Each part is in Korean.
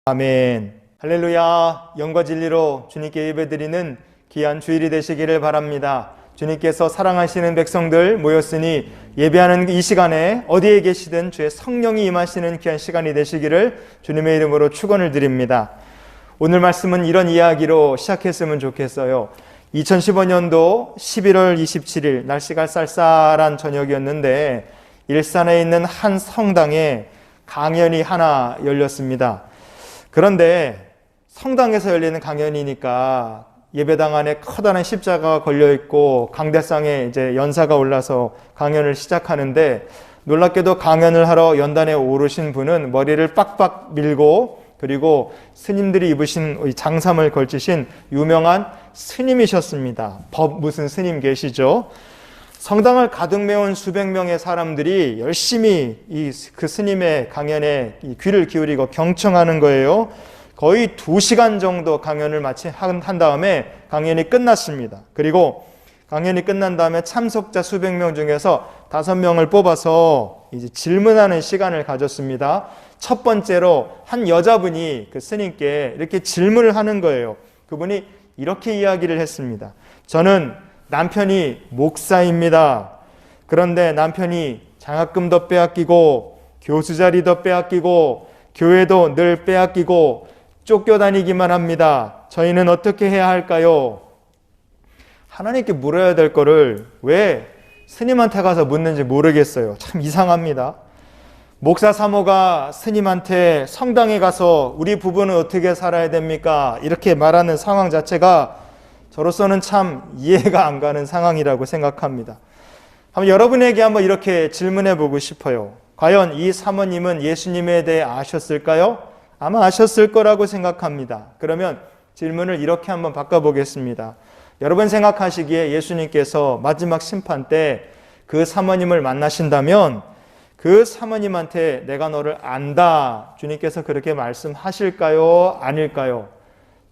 아멘. 할렐루야. 영과 진리로 주님께 예배드리는 귀한 주일이 되시기를 바랍니다. 주님께서 사랑하시는 백성들 모였으니 예배하는 이 시간에 어디에 계시든 주의 성령이 임하시는 귀한 시간이 되시기를 주님의 이름으로 축원을 드립니다. 오늘 말씀은 이런 이야기로 시작했으면 좋겠어요. 2015년도 11월 27일 날씨가 쌀쌀한 저녁이었는데 일산에 있는 한 성당에 강연이 하나 열렸습니다. 그런데 성당에서 열리는 강연이니까 예배당 안에 커다란 십자가가 걸려있고 강대상에 이제 연사가 올라서 강연을 시작하는데 놀랍게도 강연을 하러 연단에 오르신 분은 머리를 빡빡 밀고 그리고 스님들이 입으신 장삼을 걸치신 유명한 스님이셨습니다. 법 무슨 스님 계시죠? 성당을 가득 메운 수백 명의 사람들이 열심히 그 스님의 강연에 귀를 기울이고 경청하는 거예요. 거의 2시간 정도 강연을 한 다음에 강연이 끝났습니다. 그리고 강연이 끝난 다음에 참석자 수백 명 중에서 5명을 뽑아서 이제 질문하는 시간을 가졌습니다. 첫 번째로 한 여자분이 그 스님께 이렇게 질문을 하는 거예요. 그분이 이렇게 이야기를 했습니다. 저는 남편이 목사입니다. 그런데 남편이 장학금도 빼앗기고 교수 자리도 빼앗기고 교회도 늘 빼앗기고 쫓겨다니기만 합니다. 저희는 어떻게 해야 할까요? 하나님께 물어야 될 거를 왜 스님한테 가서 묻는지 모르겠어요. 참 이상합니다. 목사 사모가 스님한테 성당에 가서 우리 부부는 어떻게 살아야 됩니까? 이렇게 말하는 상황 자체가 저로서는 참 이해가 안 가는 상황이라고 생각합니다. 한번 여러분에게 한번 이렇게 질문해 보고 싶어요. 과연 이 사모님은 예수님에 대해 아셨을까요? 아마 아셨을 거라고 생각합니다. 그러면 질문을 이렇게 한번 바꿔보겠습니다. 여러분 생각하시기에 예수님께서 마지막 심판 때 그 사모님을 만나신다면 그 사모님한테 내가 너를 안다. 주님께서 그렇게 말씀하실까요? 아닐까요?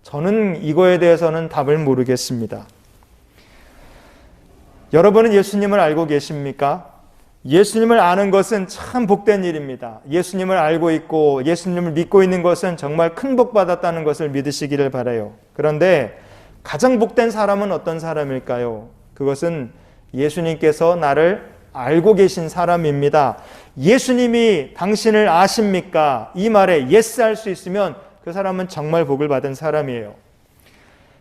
저는 이거에 대해서는 답을 모르겠습니다. 여러분은 예수님을 알고 계십니까? 예수님을 아는 것은 참 복된 일입니다. 예수님을 알고 있고 예수님을 믿고 있는 것은 정말 큰 복 받았다는 것을 믿으시기를 바라요. 그런데 가장 복된 사람은 어떤 사람일까요? 그것은 예수님께서 나를 알고 계신 사람입니다. 예수님이 당신을 아십니까? 이 말에 예스 할 수 있으면 그 사람은 정말 복을 받은 사람이에요.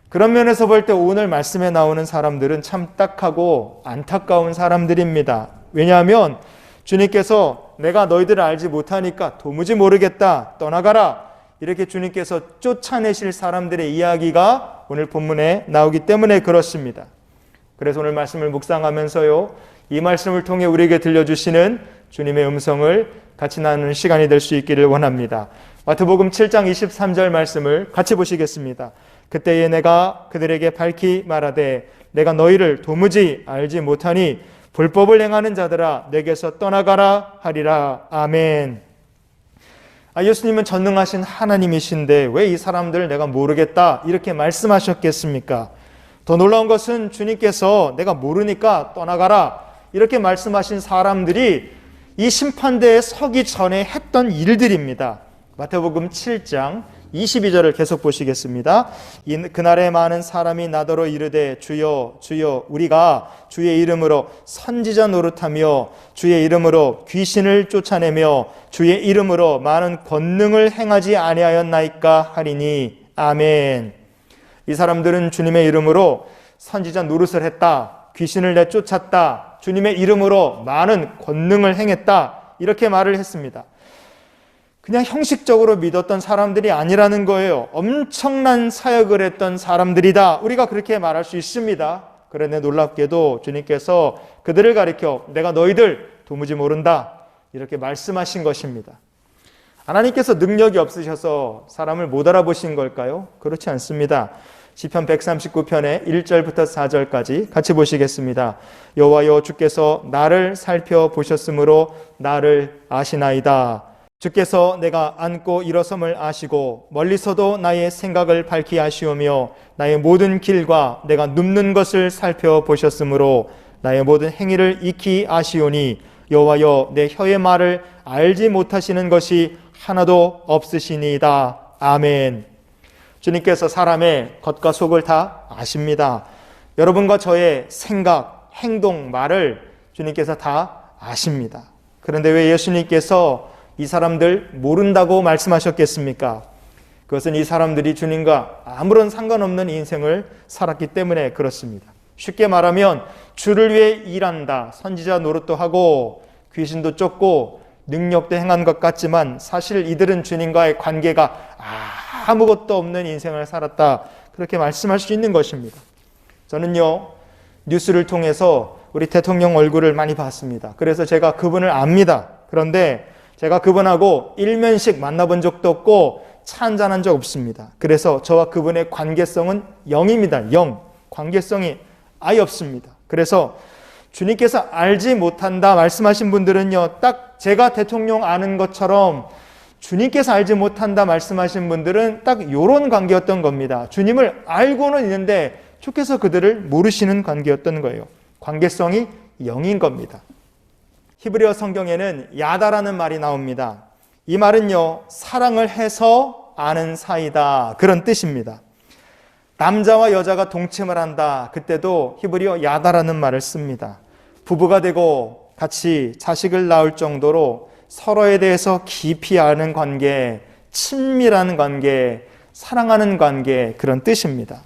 그런 면에서 볼 때 오늘 말씀에 나오는 사람들은 참 딱하고 안타까운 사람들입니다. 왜냐하면 주님께서 내가 너희들을 알지 못하니까 도무지 모르겠다. 떠나가라. 이렇게 주님께서 쫓아내실 사람들의 이야기가 오늘 본문에 나오기 때문에 그렇습니다. 그래서 오늘 말씀을 묵상하면서요. 이 말씀을 통해 우리에게 들려주시는 주님의 음성을 같이 나누는 시간이 될 수 있기를 원합니다. 마태복음 7장 23절 말씀을 같이 보시겠습니다. 그때에 내가 그들에게 밝히 말하되 내가 너희를 도무지 알지 못하니 불법을 행하는 자들아 내게서 떠나가라 하리라. 아멘. 예수님은 전능하신 하나님이신데 왜 이 사람들을 내가 모르겠다 이렇게 말씀하셨겠습니까? 더 놀라운 것은 주님께서 내가 모르니까 떠나가라 이렇게 말씀하신 사람들이 이 심판대에 서기 전에 했던 일들입니다. 마태복음 7장 22절을 계속 보시겠습니다. 그날에 많은 사람이 나더러 이르되 주여 주여 우리가 주의 이름으로 선지자 노릇하며 주의 이름으로 귀신을 쫓아내며 주의 이름으로 많은 권능을 행하지 아니하였나이까 하리니. 아멘. 이 사람들은 주님의 이름으로 선지자 노릇을 했다. 귀신을 내쫓았다. 주님의 이름으로 많은 권능을 행했다. 이렇게 말을 했습니다. 그냥 형식적으로 믿었던 사람들이 아니라는 거예요. 엄청난 사역을 했던 사람들이다. 우리가 그렇게 말할 수 있습니다. 그런데 놀랍게도 주님께서 그들을 가리켜 내가 너희들 도무지 모른다. 이렇게 말씀하신 것입니다. 하나님께서 능력이 없으셔서 사람을 못 알아보신 걸까요? 그렇지 않습니다. 시편 139편의 1절부터 4절까지 같이 보시겠습니다. 여호와여 주께서 나를 살펴보셨으므로 나를 아시나이다. 주께서 내가 앉고 일어섬을 아시고 멀리서도 나의 생각을 밝히 아시오며 나의 모든 길과 내가 눕는 것을 살펴보셨으므로 나의 모든 행위를 익히 아시오니 여호와여 내 혀의 말을 알지 못하시는 것이 하나도 없으시니이다. 아멘. 주님께서 사람의 겉과 속을 다 아십니다. 여러분과 저의 생각, 행동, 말을 주님께서 다 아십니다. 그런데 왜 예수님께서 이 사람들 모른다고 말씀하셨겠습니까? 그것은 이 사람들이 주님과 아무런 상관없는 인생을 살았기 때문에 그렇습니다. 쉽게 말하면 주를 위해 일한다, 선지자 노릇도 하고 귀신도 쫓고 능력도 행한 것 같지만 사실 이들은 주님과의 관계가 아무것도 없는 인생을 살았다, 그렇게 말씀할 수 있는 것입니다. 저는요, 뉴스를 통해서 우리 대통령 얼굴을 많이 봤습니다. 그래서 제가 그분을 압니다. 그런데 제가 그분하고 일면식 만나본 적도 없고 차 한잔한 적 없습니다. 그래서 저와 그분의 관계성은 0입니다. 0. 관계성이 아예 없습니다. 그래서 주님께서 알지 못한다 말씀하신 분들은요, 딱 제가 대통령 아는 것처럼 주님께서 알지 못한다 말씀하신 분들은 딱 이런 관계였던 겁니다. 주님을 알고는 있는데 주께서 그들을 모르시는 관계였던 거예요. 관계성이 0인 겁니다. 히브리어 성경에는 야다라는 말이 나옵니다. 이 말은요, 사랑을 해서 아는 사이다, 그런 뜻입니다. 남자와 여자가 동침을 한다, 그때도 히브리어 야다라는 말을 씁니다. 부부가 되고 같이 자식을 낳을 정도로 서로에 대해서 깊이 아는 관계, 친밀한 관계, 사랑하는 관계, 그런 뜻입니다.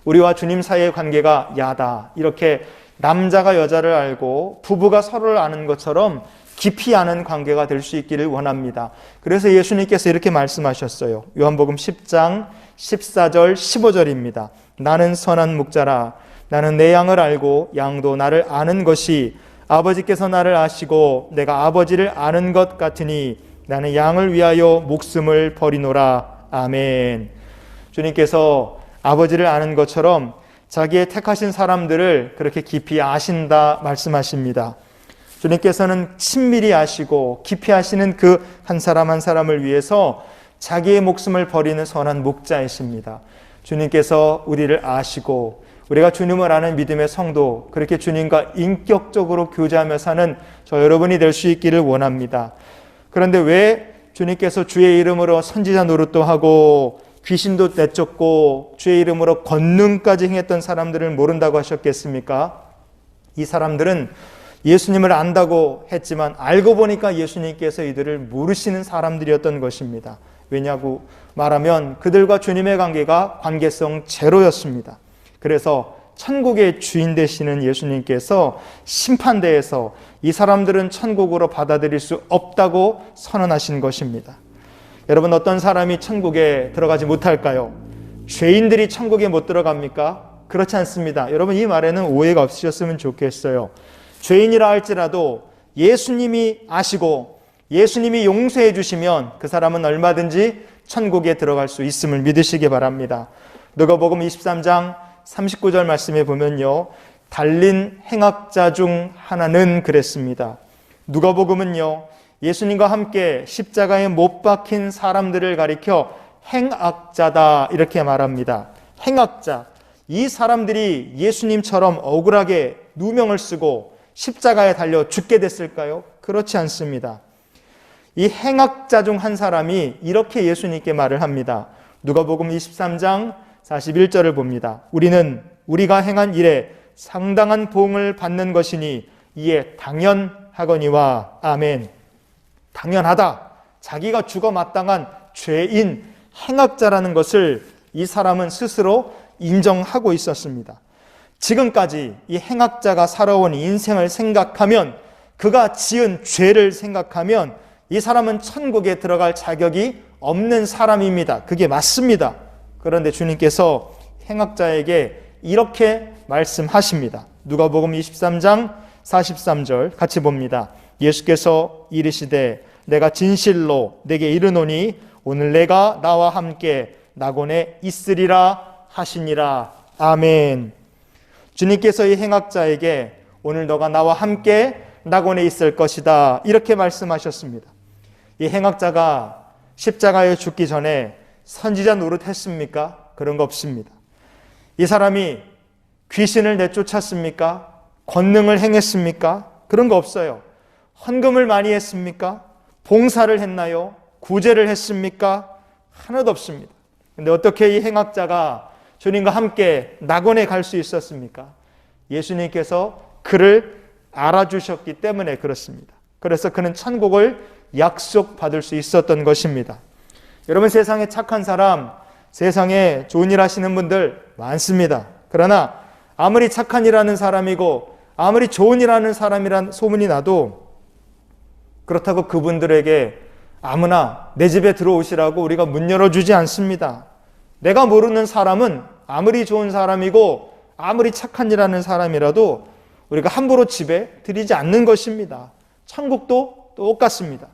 우리와 주님 사이의 관계가 야다, 이렇게 남자가 여자를 알고 부부가 서로를 아는 것처럼 깊이 아는 관계가 될 수 있기를 원합니다. 그래서 예수님께서 이렇게 말씀하셨어요. 요한복음 10장 14절 15절입니다. 나는 선한 목자라. 나는 내 양을 알고 양도 나를 아는 것이 아버지께서 나를 아시고 내가 아버지를 아는 것 같으니 나는 양을 위하여 목숨을 버리노라. 아멘. 주님께서 아버지를 아는 것처럼 자기의 택하신 사람들을 그렇게 깊이 아신다 말씀하십니다. 주님께서는 친밀히 아시고 깊이 아시는 그 한 사람 한 사람을 위해서 자기의 목숨을 버리는 선한 목자이십니다. 주님께서 우리를 아시고 우리가 주님을 아는 믿음의 성도, 그렇게 주님과 인격적으로 교제하며 사는 저 여러분이 될 수 있기를 원합니다. 그런데 왜 주님께서 주의 이름으로 선지자 노릇도 하고 귀신도 내쫓고 주의 이름으로 권능까지 행했던 사람들을 모른다고 하셨겠습니까? 이 사람들은 예수님을 안다고 했지만 알고 보니까 예수님께서 이들을 모르시는 사람들이었던 것입니다. 왜냐고 말하면 그들과 주님의 관계가 관계성 제로였습니다. 그래서 천국의 주인 되시는 예수님께서 심판대에서 이 사람들은 천국으로 받아들일 수 없다고 선언하신 것입니다. 여러분, 어떤 사람이 천국에 들어가지 못할까요? 죄인들이 천국에 못 들어갑니까? 그렇지 않습니다. 여러분, 이 말에는 오해가 없으셨으면 좋겠어요. 죄인이라 할지라도 예수님이 아시고 예수님이 용서해 주시면 그 사람은 얼마든지 천국에 들어갈 수 있음을 믿으시기 바랍니다. 누가복음 23장 39절 말씀에 보면요, 달린 행악자 중 하나는 그랬습니다. 누가복음은요, 예수님과 함께 십자가에 못 박힌 사람들을 가리켜 행악자다 이렇게 말합니다. 행악자, 이 사람들이 예수님처럼 억울하게 누명을 쓰고 십자가에 달려 죽게 됐을까요? 그렇지 않습니다. 이 행악자 중 한 사람이 이렇게 예수님께 말을 합니다. 누가복음 23장 41절을 봅니다. 우리는 우리가 행한 일에 상당한 보응을 받는 것이니 이에 당연하거니와. 아멘. 당연하다. 자기가 죽어 마땅한 죄인, 행악자라는 것을 이 사람은 스스로 인정하고 있었습니다. 지금까지 이 행악자가 살아온 인생을 생각하면, 그가 지은 죄를 생각하면 이 사람은 천국에 들어갈 자격이 없는 사람입니다. 그게 맞습니다. 그런데 주님께서 행악자에게 이렇게 말씀하십니다. 누가복음 23장 43절 같이 봅니다. 예수께서 이르시되 내가 진실로 내게 이르노니 오늘 내가 나와 함께 낙원에 있으리라 하시니라. 아멘. 주님께서 이 행악자에게 오늘 너가 나와 함께 낙원에 있을 것이다 이렇게 말씀하셨습니다. 이 행악자가 십자가에 죽기 전에 선지자 노릇했습니까? 그런 거 없습니다. 이 사람이 귀신을 내쫓았습니까? 권능을 행했습니까? 그런 거 없어요. 헌금을 많이 했습니까? 봉사를 했나요? 구제를 했습니까? 하나도 없습니다. 근데 어떻게 이 행악자가 주님과 함께 낙원에 갈 수 있었습니까? 예수님께서 그를 알아주셨기 때문에 그렇습니다. 그래서 그는 천국을 약속받을 수 있었던 것입니다. 여러분, 세상에 착한 사람, 세상에 좋은 일 하시는 분들 많습니다. 그러나 아무리 착한 일 하는 사람이고 아무리 좋은 일 하는 사람이란 소문이 나도 그렇다고 그분들에게 아무나 내 집에 들어오시라고 우리가 문 열어주지 않습니다. 내가 모르는 사람은 아무리 좋은 사람이고 아무리 착한 일 하는 사람이라도 우리가 함부로 집에 들이지 않는 것입니다. 천국도 똑같습니다.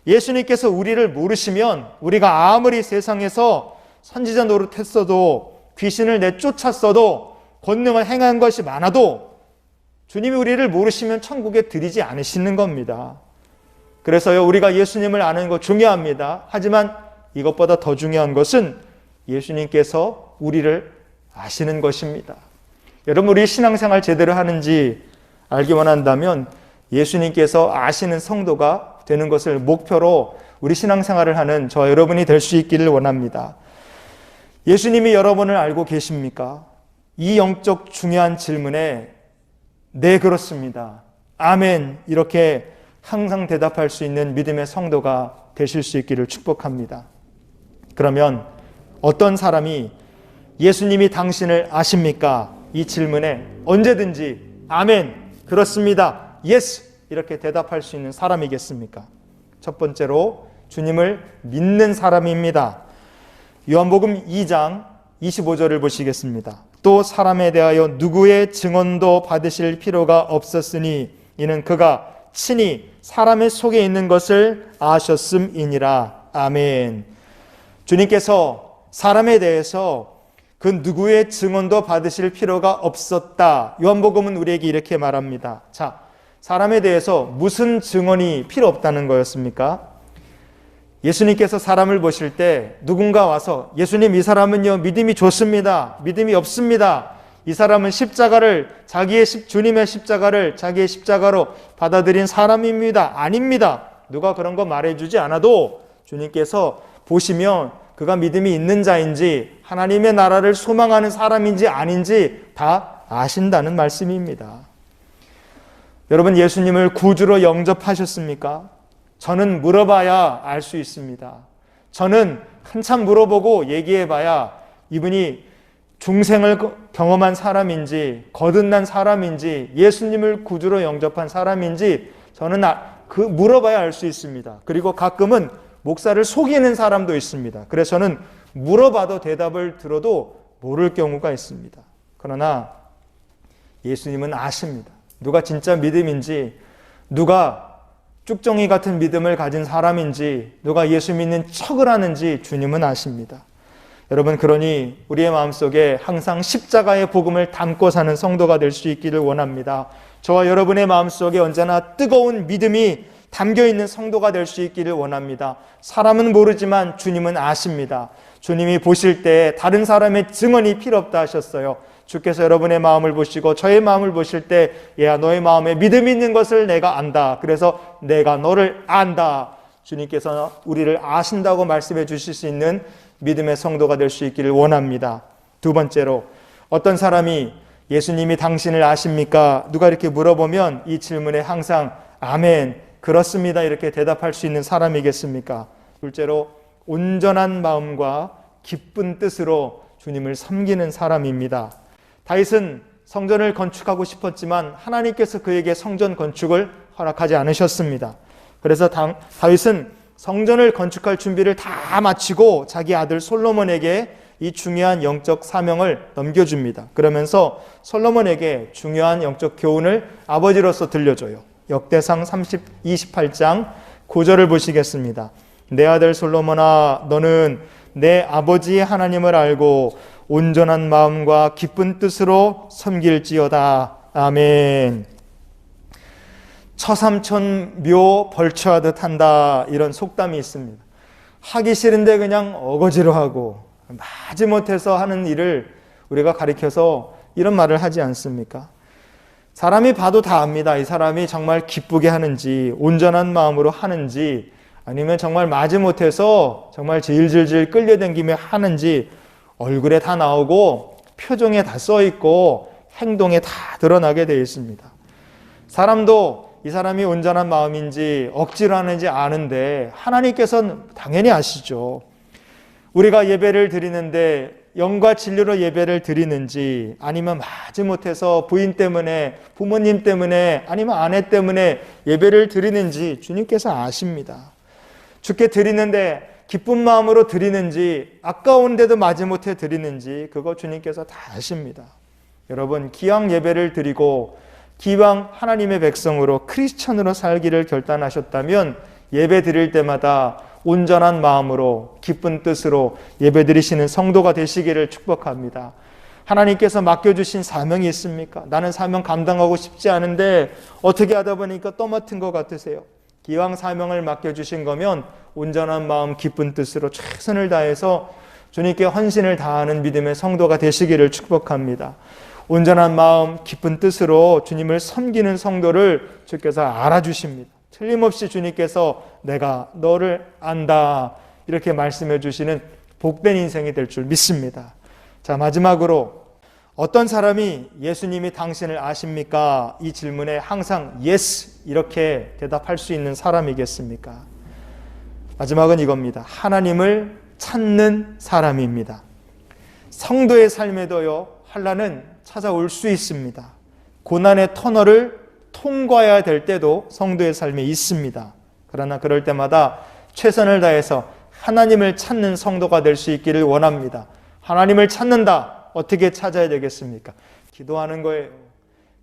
예수님께서 우리를 모르시면 우리가 아무리 세상에서 선지자 노릇했어도 귀신을 내쫓았어도 권능을 행한 것이 많아도 주님이 우리를 모르시면 천국에 들이지 않으시는 겁니다. 그래서요, 우리가 예수님을 아는 것 중요합니다. 하지만 이것보다 더 중요한 것은 예수님께서 우리를 아시는 것입니다. 여러분, 우리 신앙생활 제대로 하는지 알기 원한다면 예수님께서 아시는 성도가 되는 것을 목표로 우리 신앙생활을 하는 저와 여러분이 될 수 있기를 원합니다. 예수님이 여러분을 알고 계십니까? 이 영적 중요한 질문에 네, 그렇습니다. 아멘, 이렇게 항상 대답할 수 있는 믿음의 성도가 되실 수 있기를 축복합니다. 그러면 어떤 사람이 예수님이 당신을 아십니까? 이 질문에 언제든지 아멘, 그렇습니다, 예스, 이렇게 대답할 수 있는 사람이겠습니까? 첫 번째로 주님을 믿는 사람입니다. 요한복음 2장 25절을 보시겠습니다. 또 사람에 대하여 누구의 증언도 받으실 필요가 없었으니 이는 그가 친히 사람의 속에 있는 것을 아셨음이니라. 아멘. 주님께서 사람에 대해서 그 누구의 증언도 받으실 필요가 없었다. 요한복음은 우리에게 이렇게 말합니다. 자, 사람에 대해서 무슨 증언이 필요 없다는 거였습니까? 예수님께서 사람을 보실 때 누군가 와서 예수님, 이 사람은요 믿음이 좋습니다, 믿음이 없습니다, 이 사람은 십자가를 주님의 십자가를 자기의 십자가로 받아들인 사람입니다, 아닙니다, 누가 그런 거 말해주지 않아도 주님께서 보시면 그가 믿음이 있는 자인지 하나님의 나라를 소망하는 사람인지 아닌지 다 아신다는 말씀입니다. 여러분, 예수님을 구주로 영접하셨습니까? 저는 물어봐야 알 수 있습니다. 저는 한참 물어보고 얘기해봐야 이분이 중생을 경험한 사람인지 거듭난 사람인지 예수님을 구주로 영접한 사람인지 저는 물어봐야 알 수 있습니다. 그리고 가끔은 목사를 속이는 사람도 있습니다. 그래서 저는 물어봐도 대답을 들어도 모를 경우가 있습니다. 그러나 예수님은 아십니다. 누가 진짜 믿음인지, 누가 쭉정이 같은 믿음을 가진 사람인지, 누가 예수 믿는 척을 하는지 주님은 아십니다. 여러분, 그러니 우리의 마음속에 항상 십자가의 복음을 담고 사는 성도가 될 수 있기를 원합니다. 저와 여러분의 마음속에 언제나 뜨거운 믿음이 담겨있는 성도가 될 수 있기를 원합니다. 사람은 모르지만 주님은 아십니다. 주님이 보실 때 다른 사람의 증언이 필요 없다 하셨어요. 주께서 여러분의 마음을 보시고 저의 마음을 보실 때, 야, 너의 마음에 믿음이 있는 것을 내가 안다, 그래서 내가 너를 안다, 주님께서 우리를 아신다고 말씀해 주실 수 있는 믿음의 성도가 될 수 있기를 원합니다. 두 번째로, 어떤 사람이 예수님이 당신을 아십니까? 누가 이렇게 물어보면 이 질문에 항상 아멘, 그렇습니다, 이렇게 대답할 수 있는 사람이겠습니까? 둘째로, 온전한 마음과 기쁜 뜻으로 주님을 섬기는 사람입니다. 다윗은 성전을 건축하고 싶었지만 하나님께서 그에게 성전 건축을 허락하지 않으셨습니다. 그래서 다윗은 성전을 건축할 준비를 다 마치고 자기 아들 솔로몬에게 이 중요한 영적 사명을 넘겨줍니다. 그러면서 솔로몬에게 중요한 영적 교훈을 아버지로서 들려줘요. 역대상 28장 9절을 보시겠습니다. 내 아들 솔로몬아, 너는 내 아버지 하나님을 알고 온전한 마음과 기쁜 뜻으로 섬길지어다. 아멘. 처삼천 묘 벌초하듯 한다, 이런 속담이 있습니다. 하기 싫은데 그냥 어거지로 하고 마지못해서 하는 일을 우리가 가리켜서 이런 말을 하지 않습니까? 사람이 봐도 다 압니다. 이 사람이 정말 기쁘게 하는지, 온전한 마음으로 하는지, 아니면 정말 마지못해서 정말 질질질 끌려다니며 하는지 얼굴에 다 나오고 표정에 다 써있고 행동에 다 드러나게 되어 있습니다. 사람도 이 사람이 온전한 마음인지 억지로 하는지 아는데 하나님께서는 당연히 아시죠. 우리가 예배를 드리는데 영과 진리로 예배를 드리는지 아니면 마지못해서 부인 때문에 부모님 때문에 아니면 아내 때문에 예배를 드리는지 주님께서 아십니다. 주께 드리는데 기쁜 마음으로 드리는지 아까운데도 마지못해 드리는지 그거 주님께서 다 아십니다. 여러분, 기왕 예배를 드리고 기왕 하나님의 백성으로 크리스천으로 살기를 결단하셨다면 예배 드릴 때마다 온전한 마음으로 기쁜 뜻으로 예배 드리시는 성도가 되시기를 축복합니다. 하나님께서 맡겨주신 사명이 있습니까? 나는 사명 감당하고 싶지 않은데 어떻게 하다 보니까 또 맡은 것 같으세요? 기왕 사명을 맡겨주신 거면 온전한 마음 기쁜 뜻으로 최선을 다해서 주님께 헌신을 다하는 믿음의 성도가 되시기를 축복합니다. 온전한 마음 기쁜 뜻으로 주님을 섬기는 성도를 주께서 알아주십니다. 틀림없이 주님께서 내가 너를 안다 이렇게 말씀해 주시는 복된 인생이 될 줄 믿습니다. 자, 마지막으로 어떤 사람이 예수님이 당신을 아십니까? 이 질문에 항상 yes 이렇게 대답할 수 있는 사람이겠습니까? 마지막은 이겁니다. 하나님을 찾는 사람입니다. 성도의 삶에도요, 환난은 찾아올 수 있습니다. 고난의 터널을 통과해야 될 때도 성도의 삶에 있습니다. 그러나 그럴 때마다 최선을 다해서 하나님을 찾는 성도가 될 수 있기를 원합니다. 하나님을 찾는다. 어떻게 찾아야 되겠습니까? 기도하는 거예요.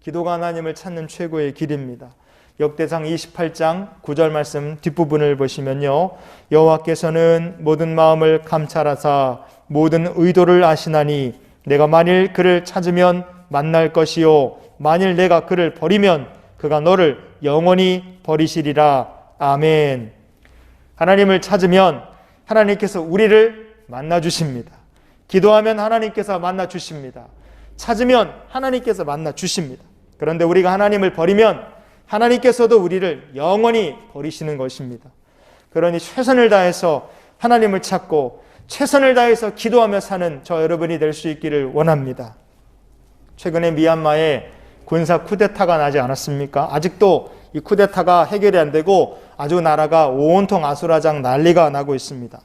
기도가 하나님을 찾는 최고의 길입니다. 역대상 28장 9절 말씀 뒷부분을 보시면요, 여호와께서는 모든 마음을 감찰하사 모든 의도를 아시나니 내가 만일 그를 찾으면 만날 것이요 만일 내가 그를 버리면 그가 너를 영원히 버리시리라. 아멘. 하나님을 찾으면 하나님께서 우리를 만나주십니다. 기도하면 하나님께서 만나주십니다. 찾으면 하나님께서 만나주십니다. 그런데 우리가 하나님을 버리면 하나님께서도 우리를 영원히 버리시는 것입니다. 그러니 최선을 다해서 하나님을 찾고 최선을 다해서 기도하며 사는 저 여러분이 될 수 있기를 원합니다. 최근에 미얀마에 군사 쿠데타가 나지 않았습니까? 아직도 이 쿠데타가 해결이 안 되고 아주 나라가 온통 아수라장 난리가 나고 있습니다.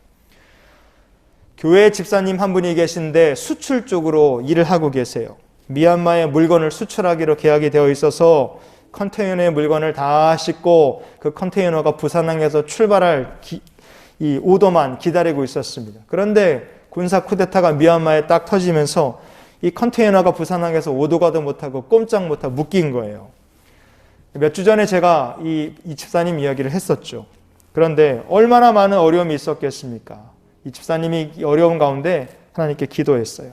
교회 집사님 한 분이 계신데 수출 쪽으로 일을 하고 계세요. 미얀마에 물건을 수출하기로 계약이 되어 있어서 컨테이너에 물건을 다 싣고 그 컨테이너가 부산항에서 출발할 이 오더만 기다리고 있었습니다. 그런데 군사 쿠데타가 미얀마에 딱 터지면서 이 컨테이너가 부산항에서 오도가도 못하고 꼼짝 못하고 묶인 거예요. 몇 주 전에 제가 이 집사님 이야기를 했었죠. 그런데 얼마나 많은 어려움이 있었겠습니까? 이 집사님이 어려운 가운데 하나님께 기도했어요.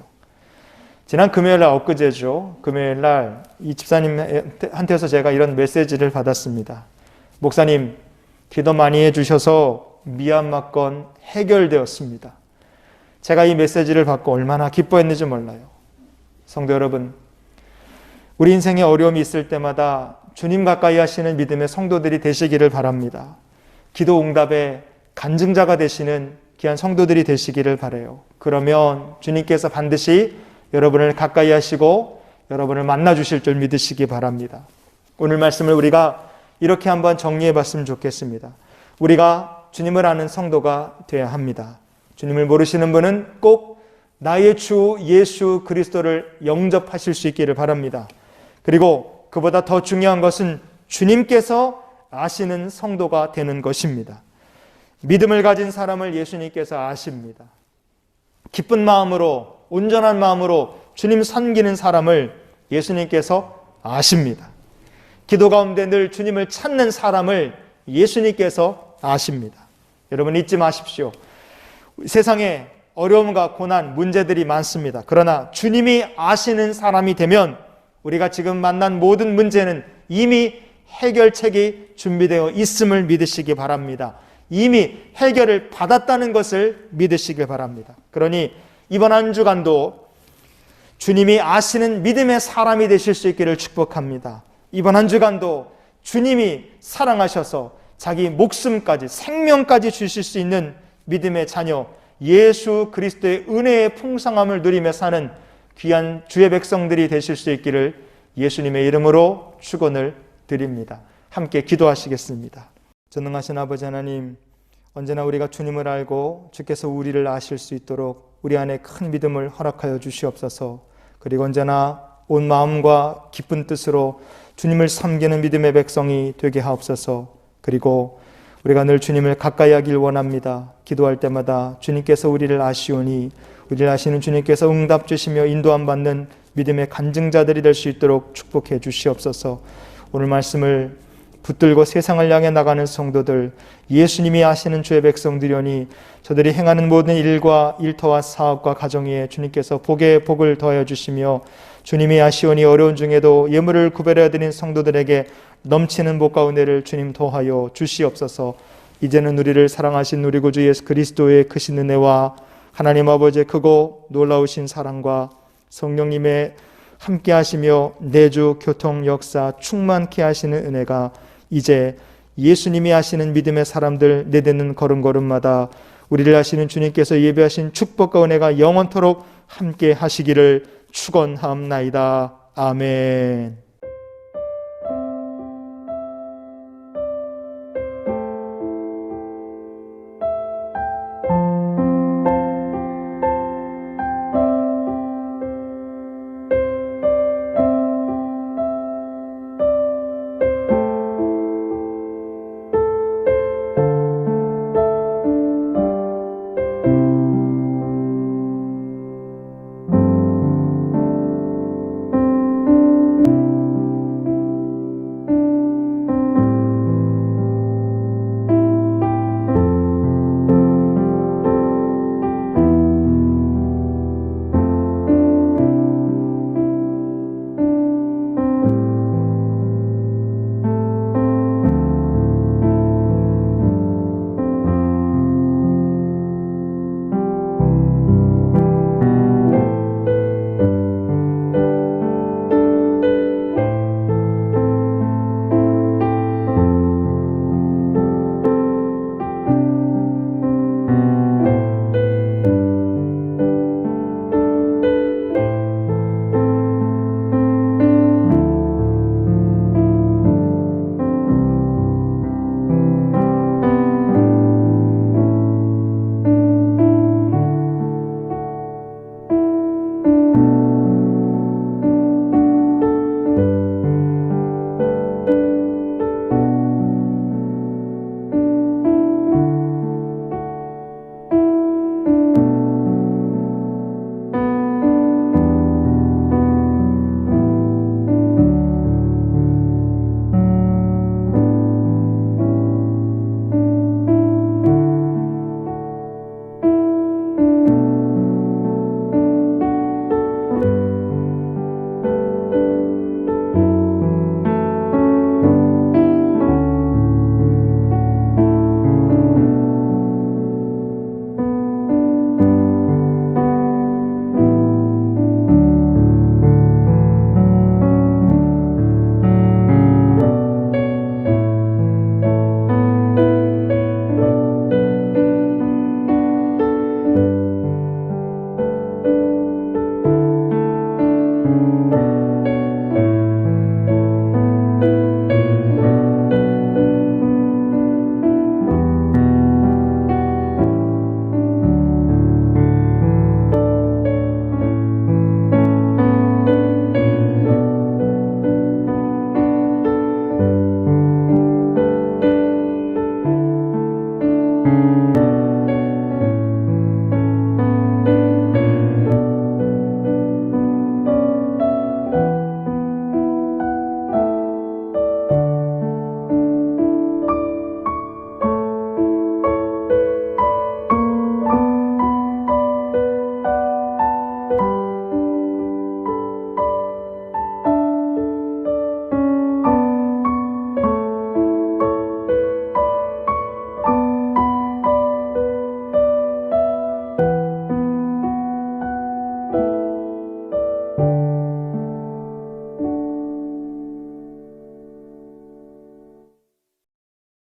지난 금요일날 엊그제죠. 금요일날 이 집사님한테서 제가 이런 메시지를 받았습니다. 목사님, 기도 많이 해주셔서 미얀마 건 해결되었습니다. 제가 이 메시지를 받고 얼마나 기뻐했는지 몰라요. 성도 여러분, 우리 인생에 어려움이 있을 때마다 주님 가까이 하시는 믿음의 성도들이 되시기를 바랍니다. 기도 응답의 간증자가 되시는 귀한 성도들이 되시기를 바라요. 그러면 주님께서 반드시 여러분을 가까이 하시고 여러분을 만나 주실 줄 믿으시기 바랍니다. 오늘 말씀을 우리가 이렇게 한번 정리해 봤으면 좋겠습니다. 우리가 주님을 아는 성도가 되어야 합니다. 주님을 모르시는 분은 꼭 나의 주 예수 그리스도를 영접하실 수 있기를 바랍니다. 그리고 그보다 더 중요한 것은 주님께서 아시는 성도가 되는 것입니다. 믿음을 가진 사람을 예수님께서 아십니다. 기쁜 마음으로 온전한 마음으로 주님 섬기는 사람을 예수님께서 아십니다. 기도 가운데 늘 주님을 찾는 사람을 예수님께서 아십니다. 여러분 잊지 마십시오. 세상에 어려움과 고난, 문제들이 많습니다. 그러나 주님이 아시는 사람이 되면 우리가 지금 만난 모든 문제는 이미 해결책이 준비되어 있음을 믿으시기 바랍니다. 이미 해결을 받았다는 것을 믿으시길 바랍니다. 그러니 이번 한 주간도 주님이 아시는 믿음의 사람이 되실 수 있기를 축복합니다. 이번 한 주간도 주님이 사랑하셔서 자기 목숨까지, 생명까지 주실 수 있는 믿음의 자녀, 예수 그리스도의 은혜의 풍성함을 누리며 사는 귀한 주의 백성들이 되실 수 있기를 예수님의 이름으로 축원을 드립니다. 함께 기도하시겠습니다. 전능하신 아버지 하나님, 언제나 우리가 주님을 알고 주께서 우리를 아실 수 있도록 우리 안에 큰 믿음을 허락하여 주시옵소서. 그리고 언제나 온 마음과 기쁜 뜻으로 주님을 섬기는 믿음의 백성이 되게 하옵소서. 그리고 우리가 늘 주님을 가까이 하길 원합니다. 기도할 때마다 주님께서 우리를 아시오니 우리를 아시는 주님께서 응답 주시며 인도함 받는 믿음의 간증자들이 될 수 있도록 축복해 주시옵소서. 오늘 말씀을 붙들고 세상을 향해 나가는 성도들, 예수님이 아시는 주의 백성들이오니 저들이 행하는 모든 일과 일터와 사업과 가정 위에 주님께서 복에 복을 더하여 주시며 주님이 아시오니 어려운 중에도 예물을 구별해 드린 성도들에게 넘치는 복과 은혜를 주님 더하여 주시옵소서. 이제는 우리를 사랑하신 우리 구주 예수 그리스도의 크신 은혜와 하나님 아버지의 크고 놀라우신 사랑과 성령님의 함께 하시며 내주 교통 역사 충만케 하시는 은혜가 이제 예수님이 하시는 믿음의 사람들 내딛는 걸음걸음마다 우리를 하시는 주님께서 예배하신 축복과 은혜가 영원토록 함께 하시기를 축원하옵나이다. 아멘.